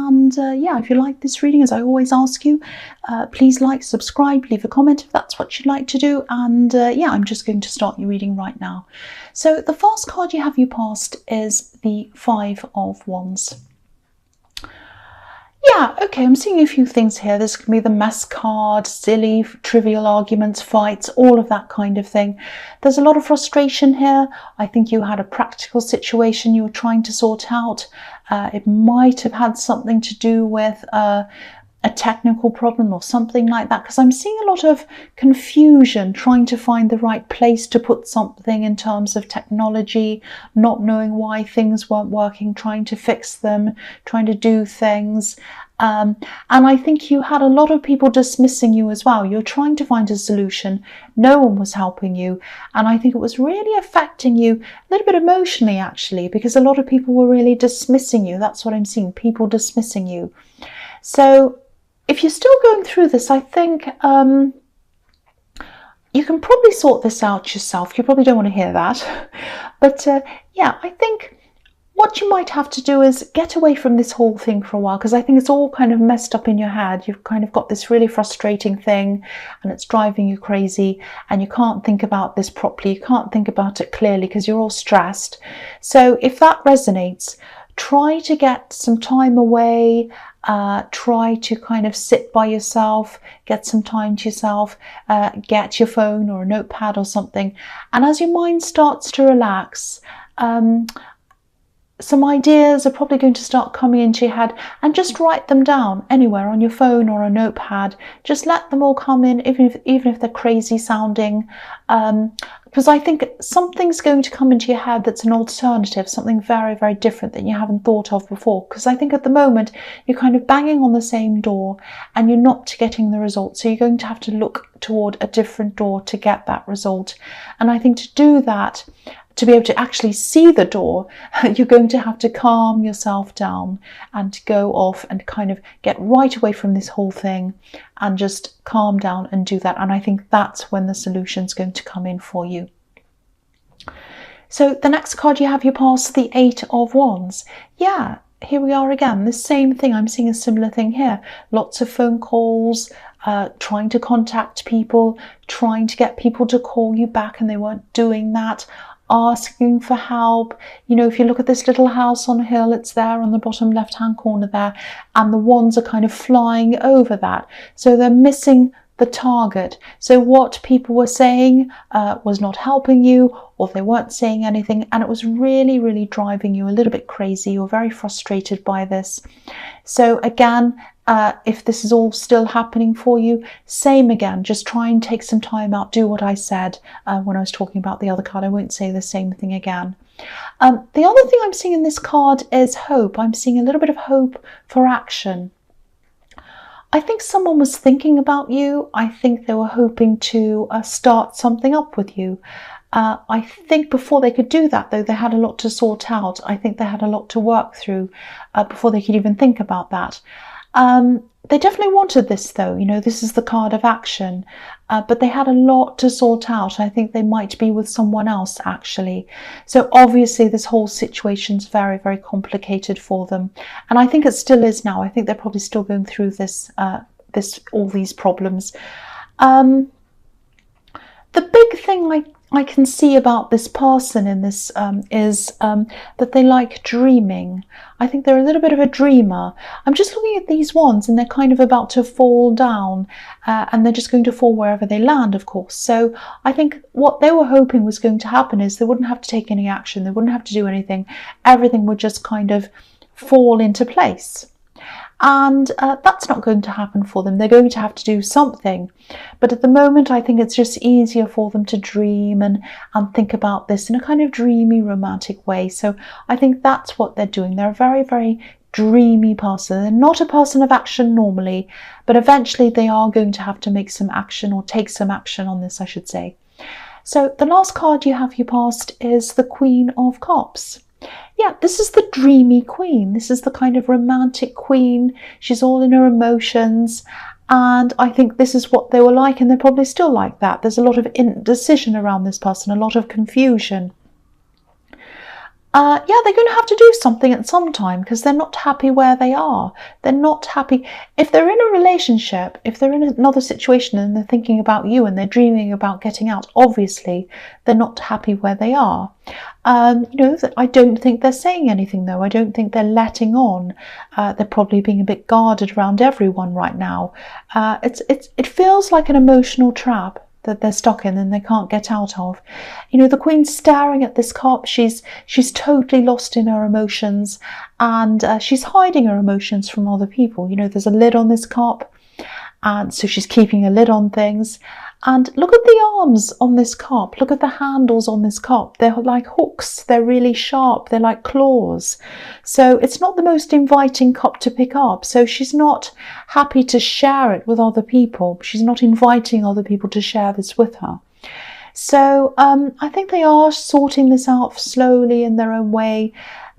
And yeah, if you like this reading, as I always ask you, please like, subscribe, leave a comment if that's what you'd like to do. And yeah, I'm just going to start your reading right now. So the first card you have you passed is the Five of Wands. Yeah, okay, I'm seeing a few things here. This can be the mess card, silly, trivial arguments, fights, all of that kind of thing. There's a lot of frustration here. I think you had a practical situation you were trying to sort out. It might have had something to do with a technical problem or something like that, because I'm seeing a lot of confusion trying to find the right place to put something in terms of technology, not knowing why things weren't working, trying to fix them, trying to do things. And I think you had a lot of people dismissing you as well. You're trying to find a solution. No one was helping you. And I think it was really affecting you a little bit emotionally, actually, because a lot of people were really dismissing you. That's what I'm seeing, people dismissing you. So if you're still going through this, I think you can probably sort this out yourself. You probably don't want to hear that. But yeah, I think what you might have to do is get away from this whole thing for a while, because I think it's all kind of messed up in your head. You've kind of got this really frustrating thing and it's driving you crazy, and you can't think about this properly. You can't think about it clearly because you're all stressed. So if that resonates, try to get some time away. Try to kind of sit by yourself, get some time to yourself, get your phone or a notepad or something. And as your mind starts to relax, some ideas are probably going to start coming into your head, and just write them down anywhere on your phone or a notepad. Just let them all come in, even if they're crazy sounding. Because I think something's going to come into your head that's an alternative, something very, very different that you haven't thought of before. Because I think at the moment you're kind of banging on the same door and you're not getting the result. So you're going to have to look toward a different door to get that result. And I think to do that, to be able to actually see the door, you're going to have to calm yourself down and go off and kind of get right away from this whole thing and just calm down and do that. And I think that's when the solution's going to come in for you. So the next card you have you pass, the Eight of Wands. Yeah, here we are again, the same thing. I'm seeing a similar thing here. Lots of phone calls, trying to contact people, trying to get people to call you back, and they weren't doing that. Asking for help. You know, if you look at this little house on a hill, it's there on the bottom left hand corner there, and the wands are kind of flying over that, so they're missing the target. So what people were saying was not helping you, or they weren't saying anything, and it was really, really driving you a little bit crazy. You're very frustrated by this. So again, if this is all still happening for you, same again, just try and take some time out. Do what I said when I was talking about the other card. I won't say the same thing again. The other thing I'm seeing in this card is hope. I'm seeing a little bit of hope for action. I think someone was thinking about you. I think they were hoping to start something up with you. I think before they could do that, though, they had a lot to sort out. I think they had a lot to work through before they could even think about that. They definitely wanted this, though. You know, this is the card of action, but they had a lot to sort out. I think they might be with someone else, actually. So obviously this whole situation's very, very complicated for them. And I think it still is now. I think they're probably still going through this, all these problems. The big thing I can see about this person in this is that they like dreaming. I think they're a little bit of a dreamer. I'm just looking at these wands and they're kind of about to fall down and they're just going to fall wherever they land, of course. So I think what they were hoping was going to happen is they wouldn't have to take any action. They wouldn't have to do anything. Everything would just kind of fall into place. And that's not going to happen for them. They're going to have to do something. But at the moment, I think it's just easier for them to dream and think about this in a kind of dreamy, romantic way. So I think that's what they're doing. They're a very, very dreamy person. They're not a person of action normally, but eventually they are going to have to make some action, or take some action on this, I should say. So the last card you have you passed is the Queen of Cups. Yeah, this is the dreamy queen. This is the kind of romantic queen. She's all in her emotions. And I think this is what they were like, and they're probably still like that. There's a lot of indecision around this person, a lot of confusion. yeah, they're going to have to do something at some time because they're not happy where they are. They're not happy. If they're in a relationship, if they're in another situation and they're thinking about you and they're dreaming about getting out, obviously they're not happy where they are. I don't think they're saying anything though. I don't think they're letting on. They're probably being a bit guarded around everyone right now. It feels like an emotional trap that they're stuck in and they can't get out of. The Queen's staring at this cup. She's totally lost in her emotions, and she's hiding her emotions from other people. There's a lid on this cup, and so she's keeping a lid on things. And look at the arms on this cup. Look at the handles on this cup. They're like hooks. They're really sharp. They're like claws. So it's not the most inviting cup to pick up. So she's not happy to share it with other people. She's not inviting other people to share this with her. So I think they are sorting this out slowly in their own way,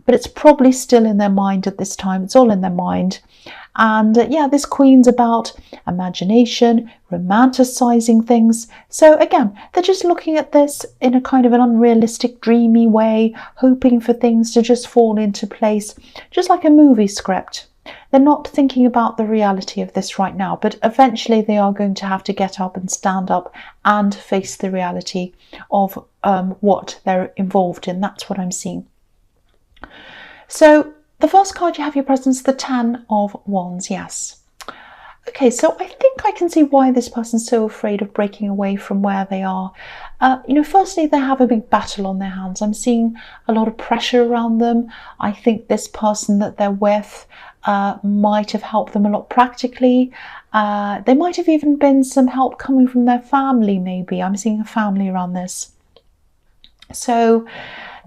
but it's probably still in their mind at this time. It's all in their mind. And this Queen's about imagination, romanticizing things. So again, they're just looking at this in a kind of an unrealistic, dreamy way, hoping for things to just fall into place, just like a movie script. They're not thinking about the reality of this right now, but eventually they are going to have to get up and stand up and face the reality of what they're involved in. That's what I'm seeing. So the first card you have your presence, the Ten of Wands, yes. Okay, so I think I can see why this person's so afraid of breaking away from where they are. Firstly, they have a big battle on their hands. I'm seeing a lot of pressure around them. I think this person that they're with might have helped them a lot practically. There might have even been some help coming from their family, maybe. I'm seeing a family around this. So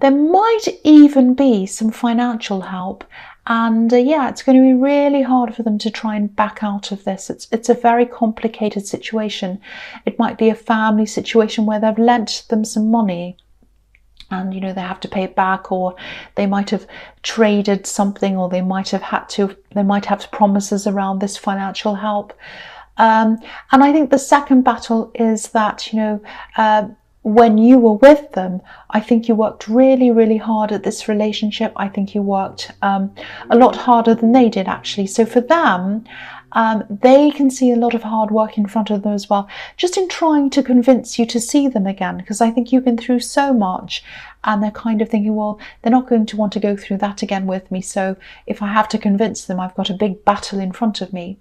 there might even be some financial help, and it's going to be really hard for them to try and back out of this. It's a very complicated situation. It might be a family situation where they've lent them some money and they have to pay it back, or they might have traded something, or they might have promises around this financial help. And I think the second battle is that when you were with them, I think you worked really, really hard at this relationship. I think you worked a lot harder than they did, actually. So for them, they can see a lot of hard work in front of them as well, just in trying to convince you to see them again, because I think you've been through so much and they're kind of thinking, well, they're not going to want to go through that again with me. So if I have to convince them, I've got a big battle in front of me.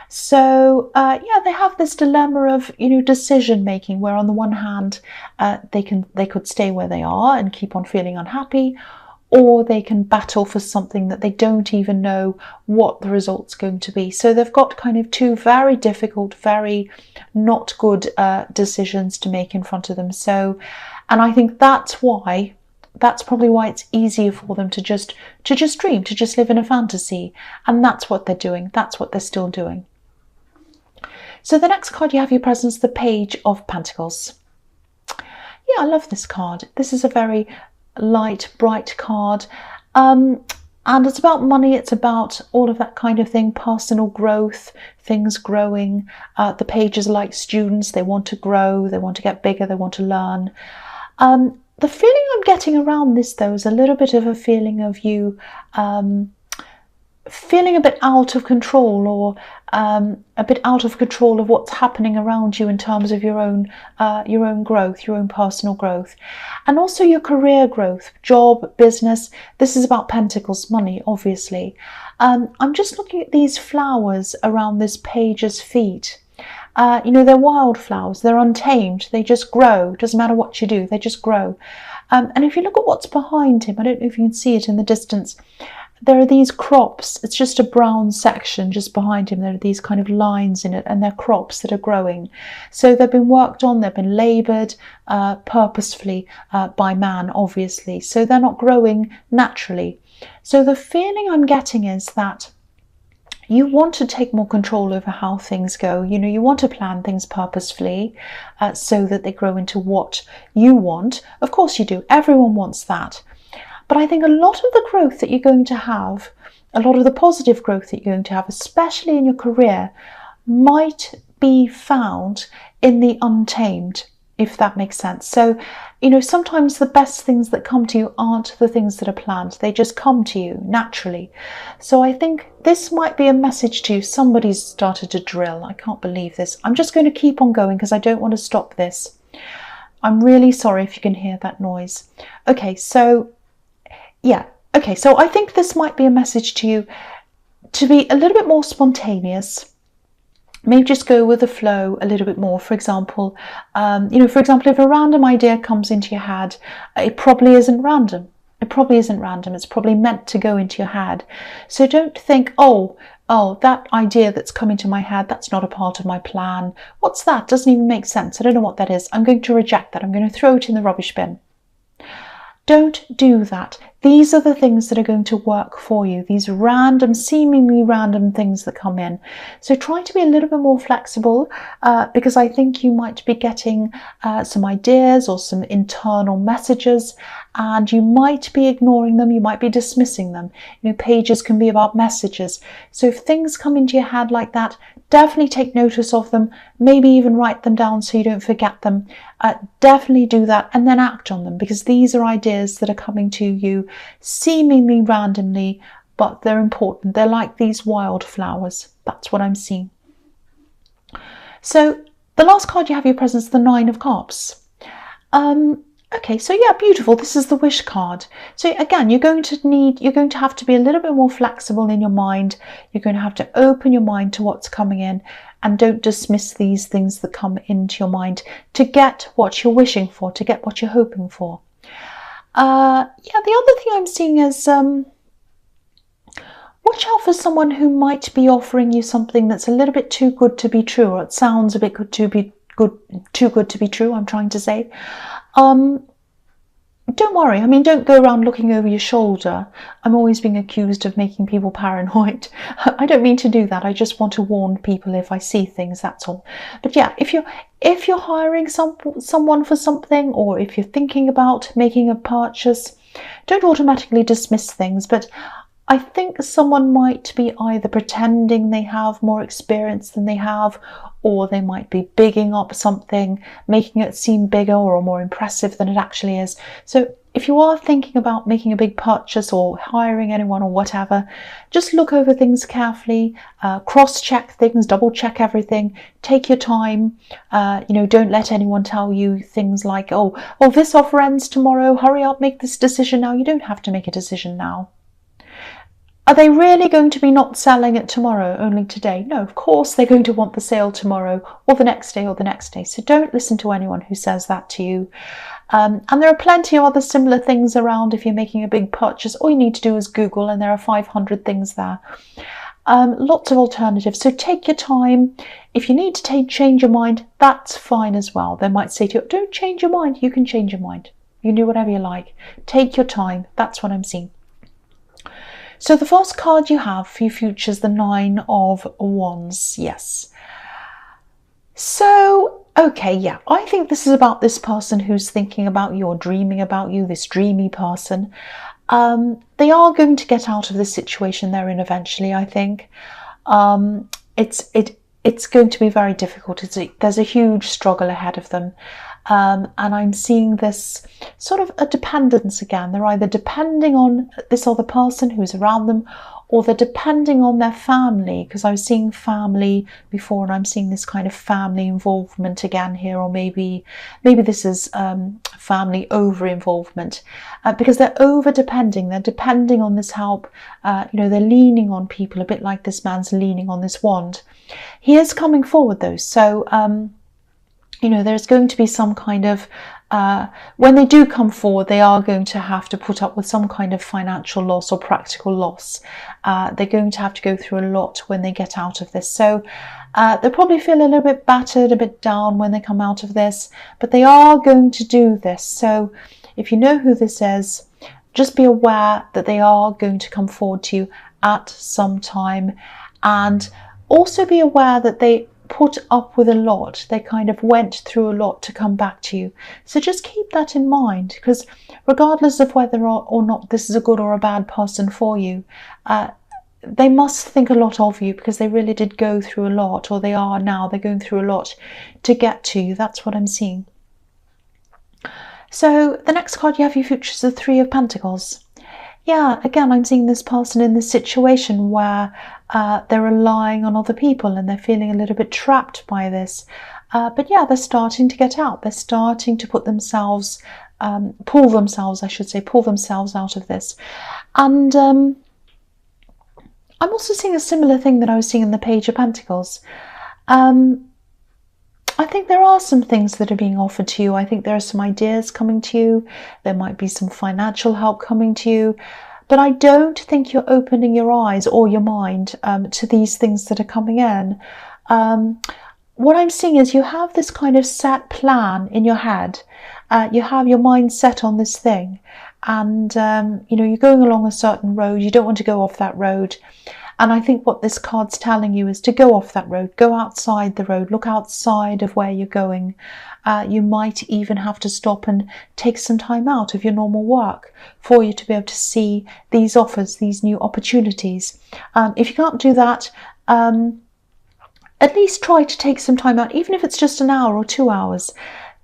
So they have this dilemma of decision making, where on the one hand they could stay where they are and keep on feeling unhappy, or they can battle for something that they don't even know what the result's going to be. So they've got kind of two very difficult, very not good decisions to make in front of them. So, and I think that's probably why it's easier for them to just dream, to just live in a fantasy. And that's what they're doing. That's what they're still doing. So the next card you have your presence, the Page of Pentacles. Yeah, I love this card. This is a very light, bright card. And it's about money. It's about all of that kind of thing, personal growth, things growing. The pages are like students. They want to grow. They want to get bigger. They want to learn. The feeling I'm getting around this, though, is a little bit of a feeling of you feeling a bit out of control, or a bit out of control of what's happening around you in terms of your own growth, your own personal growth, and also your career growth, job, business. This is about Pentacles, money, obviously. I'm just looking at these flowers around this page's feet. They're wildflowers. They're untamed. They just grow. Doesn't matter what you do. They just grow. And if you look at what's behind him, I don't know if you can see it in the distance, there are these crops. It's just a brown section just behind him. There are these kind of lines in it, and they're crops that are growing. So they've been worked on, they've been laboured purposefully by man, obviously. So they're not growing naturally. So the feeling I'm getting is that you want to take more control over how things go. You want to plan things purposefully so that they grow into what you want. Of course you do. Everyone wants that. But I think a lot of the growth that you're going to have, a lot of the positive growth that you're going to have, especially in your career, might be found in the untamed. if that makes sense. So, you know, sometimes the best things that come to you aren't the things that are planned. They just come to you naturally. So I think this might be a message to you. Somebody's started to drill. I can't believe this. I'm just going to keep on going because I don't want to stop this. I'm really sorry if you can hear that noise. Okay, so yeah. Okay, so I think this might be a message to you to be a little bit more spontaneous. Maybe just go with the flow a little bit more. For example, you know, for example, if a random idea comes into your head, it probably isn't random. It probably isn't random. It's probably meant to go into your head. So don't think, oh, that idea that's come into my head, that's not a part of my plan. What's that? Doesn't even make sense. I don't know what that is. I'm going to reject that. I'm going to throw it in the rubbish bin. Don't do that. These are the things that are going to work for you, these random, seemingly random things that come in. So try to be a little bit more flexible because I think you might be getting some ideas or some internal messages and you might be ignoring them, you might be dismissing them. You know, pages can be about messages. So if things come into your head like that, definitely take notice of them, maybe even write them down so you don't forget them. Definitely do that and then act on them because these are ideas that are coming to you seemingly randomly, but they're important. They're like these wildflowers. That's what I'm seeing. So the last card you have in your presence is the Nine of Cups. Okay, so yeah, beautiful. This is the wish card. So again, you're going to have to be a little bit more flexible in your mind. You're going to have to open your mind to what's coming in and don't dismiss these things that come into your mind to get what you're wishing for, to get what you're hoping for. Yeah, the other thing I'm seeing is watch out for someone who might be offering you something that's a little bit too good to be true, or it sounds a bit too good to be true, I'm trying to say. Don't worry, I mean, don't go around looking over your shoulder. I'm always being accused of making people paranoid. I don't mean to do that. I just want to warn people if I see things, that's all. But yeah, if you're hiring someone for something, or if you're thinking about making a purchase, don't automatically dismiss things. But I think someone might be either pretending they have more experience than they have, or they might be bigging up something, making it seem bigger or more impressive than it actually is. So if you are thinking about making a big purchase or hiring anyone or whatever, just look over things carefully, cross-check things, double-check everything, take your time. You know, don't let anyone tell you things like, oh, this offer ends tomorrow, hurry up, make this decision now. You don't have to make a decision now. Are they really going to be not selling it tomorrow, only today? No, of course they're going to want the sale tomorrow or the next day or the next day. So don't listen to anyone who says that to you. And there are plenty of other similar things around if you're making a big purchase. All you need to do is Google and there are 500 things there. Lots of alternatives. So take your time. If you need to change your mind, that's fine as well. They might say to you, don't change your mind. You can change your mind. You can do whatever you like. Take your time. That's what I'm seeing. So the first card you have for your future is the Nine of Wands. Yes. So, okay, yeah, I think this is about this person who's thinking about you or dreaming about you, this dreamy person. They are going to get out of this situation they're in eventually, I think. It's going to be very difficult. There's a huge struggle ahead of them. And I'm seeing this sort of a dependence again. They're either depending on this other person who's around them, or they're depending on their family, because I was seeing family before and I'm seeing this kind of family involvement again here, or maybe this is family over involvement, because they're over depending. They're depending on this help. You know, they're leaning on people a bit like this man's leaning on this wand. He is coming forward though, so you know, there's going to be some kind of, when they do come forward, they are going to have to put up with some kind of financial loss or practical loss. They're going to have to go through a lot when they get out of this. So they'll probably feel a little bit battered, a bit down when they come out of this, but they are going to do this. So if you know who this is, just be aware that they are going to come forward to you at some time, and also be aware that they put up with a lot. They kind of went through a lot to come back to you. So just keep that in mind, because regardless of whether or not this is a good or a bad person for you, they must think a lot of you, because they really did go through a lot, or they're going through a lot to get to you. That's what I'm seeing. So the next card you have you features the Three of Pentacles. Yeah, again, I'm seeing this person in this situation where they're relying on other people and they're feeling a little bit trapped by this. But yeah, they're starting to get out. They're starting to pull themselves out of this. And I'm also seeing a similar thing that I was seeing in the Page of Pentacles. I think there are some things that are being offered to you. I think there are some ideas coming to you. There might be some financial help coming to you. But I don't think you're opening your eyes or your mind to these things that are coming in. What I'm seeing is you have this kind of set plan in your head. You have your mind set on this thing. And, you know, you're going along a certain road. You don't want to go off that road. And I think what this card's telling you is to go off that road, go outside the road, look outside of where you're going. You might even have to stop and take some time out of your normal work for you to be able to see these offers, these new opportunities. If you can't do that, at least try to take some time out, even if it's just an hour or 2 hours.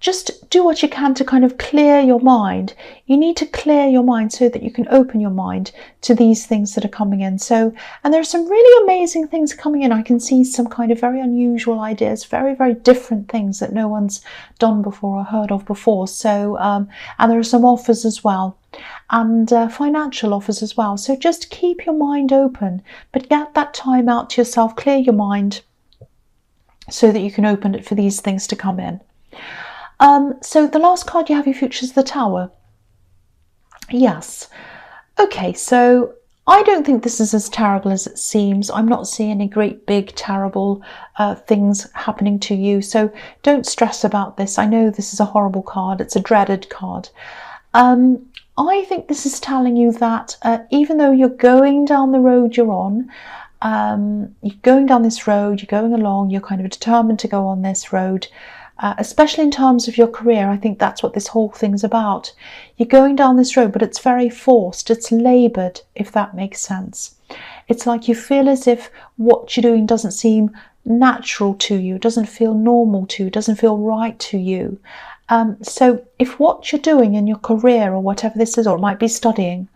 Just do what you can to kind of clear your mind. You need to clear your mind so that you can open your mind to these things that are coming in. And there are some really amazing things coming in. I can see some kind of very unusual ideas, very, very different things that no one's done before or heard of before. And there are some offers as well, and financial offers as well. So just keep your mind open, but get that time out to yourself, clear your mind so that you can open it for these things to come in. So the last card you have your future is the Tower. Yes. Okay, so I don't think this is as terrible as it seems. I'm not seeing any great big terrible things happening to you. So don't stress about this. I know this is a horrible card. It's a dreaded card. I think this is telling you that even though you're going down the road you're on, you're going down this road, you're going along, you're kind of determined to go on this road, especially in terms of your career. I think that's what this whole thing's about. You're going down this road, but it's very forced, it's laboured, if that makes sense. It's like you feel as if what you're doing doesn't seem natural to you, doesn't feel normal to you, doesn't feel right to you. So if what you're doing in your career or whatever this is, or it might be studying,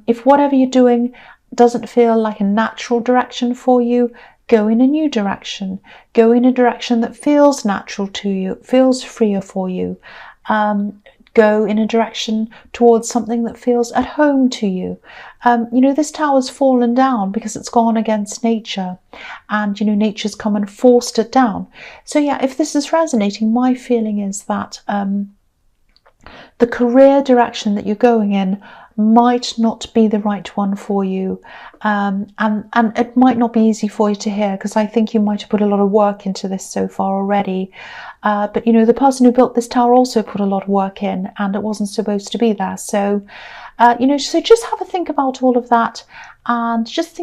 if whatever you're doing doesn't feel like a natural direction for you, go in a new direction. Go in a direction that feels natural to you, feels freer for you. Go in a direction towards something that feels at home to you. You know, this tower's fallen down because it's gone against nature, and, you know, nature's come and forced it down. So yeah, if this is resonating, my feeling is that the career direction that you're going in might not be the right one for you, and it might not be easy for you to hear, because I think you might have put a lot of work into this so far already, but you know, the person who built this tower also put a lot of work in, and it wasn't supposed to be there. So you know, so just have a think about all of that, and just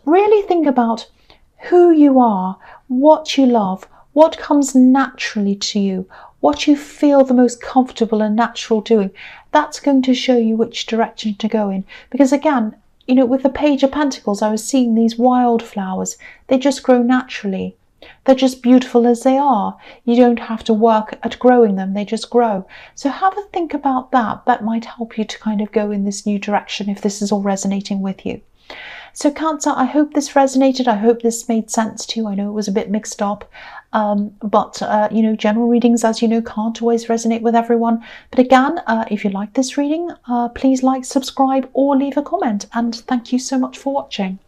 really think about who you are, what you love, what comes naturally to you, what you feel the most comfortable and natural doing. That's going to show you which direction to go in. Because again, you know, with the Page of Pentacles, I was seeing these wildflowers. They just grow naturally. They're just beautiful as they are. You don't have to work at growing them. They just grow. So have a think about that. That might help you to kind of go in this new direction if this is all resonating with you. So Cancer, I hope this resonated. I hope this made sense to you. I know it was a bit mixed up, but you know, general readings, as you know, can't always resonate with everyone. But again, if you like this reading, please like, subscribe, or leave a comment. And thank you so much for watching.